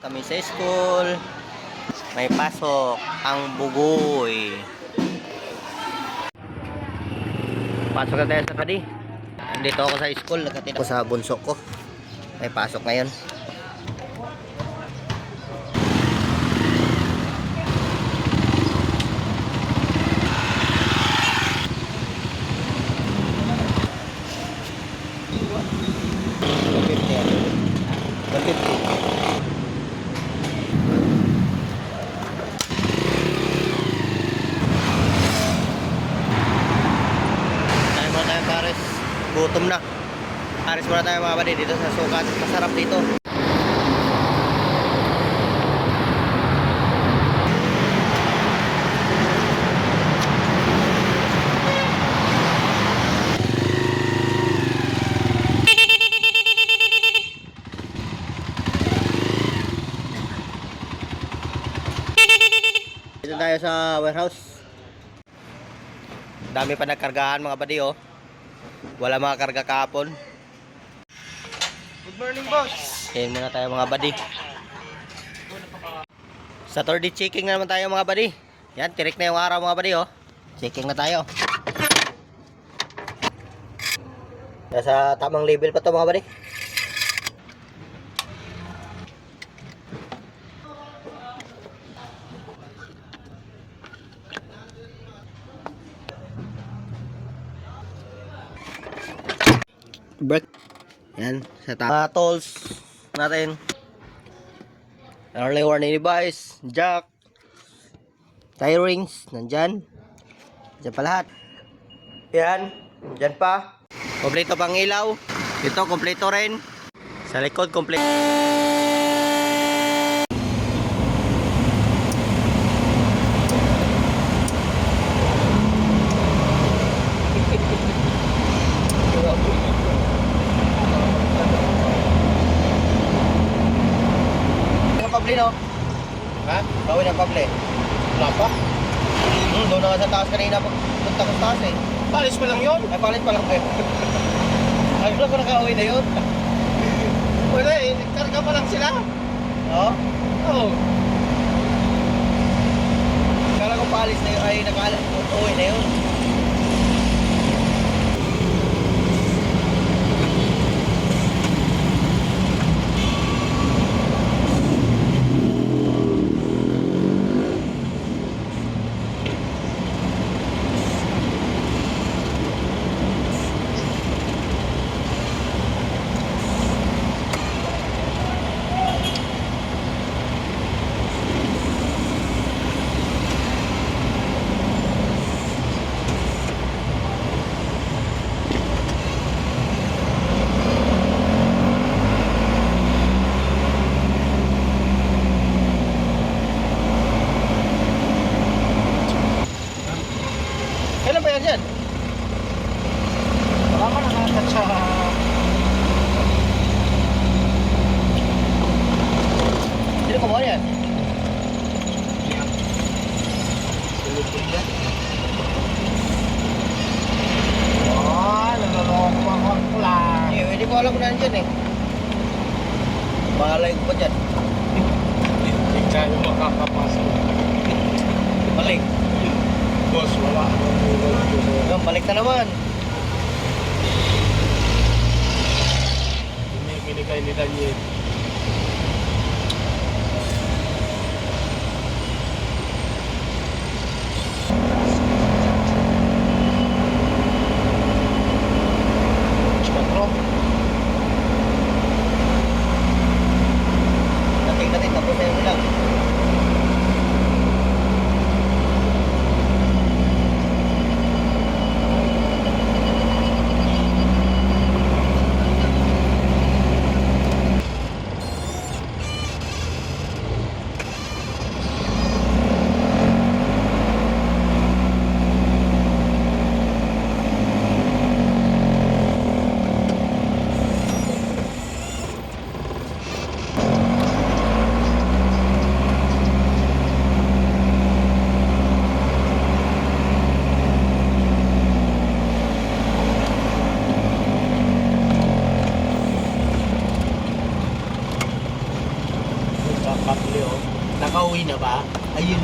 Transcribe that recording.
Kami sa school. May pasok ang bugoy. Pasok na tayo sa kadi. Dito ako sa school. Nagkatid ako sa bunso ko. May pasok ngayon. Gutom na. Aris muna tayo mga buddy dito sa sukat. Masarap dito. Dito tayo sa warehouse. Dami pa nagkargahan mga buddy oh. Wala mga karga kahapon. Good morning, boss. Kain muna tayo mga buddy. Saturday checking na naman tayo mga buddy. Yan, tirik na yung araw mga buddy oh. Checking na tayo. Nasa tamang level pa to mga buddy. Break. Yan, sa tools natin. Early warning device, jack, tie rings, nandyan. Nandyan pa lahat. Yan, nandyan pa. Kompleto pang ilaw. Ito, kompleto rin. Sa likod, kompleto. Pable no? Ha? Gawin ang pable. Wala pa? Doon na sa taas kanina punta ko sa taas eh. Palis pa lang yun. Ay palit pa lang eh. Ay wala ko nakauwi na yun. Wala eh. Karga pa lang sila. Oo? Oo. Kala ko paalis na yun. Ay nakauwi na yun. Kailan ba yan dyan? Wala ka nakakat sa... Sino kumuha yan? Sulod ko dyan. Naloloko ako lang. Hindi ko alam kung nandyan eh. Malay ko pa dyan. Hindi tayo makakapasok. Balik. Boss, wala akong tulog. Balik na naman. Binigay ni Daniel. Natin tapos na yun lang. Kapli oh. Nakauwi na ba? Ayun.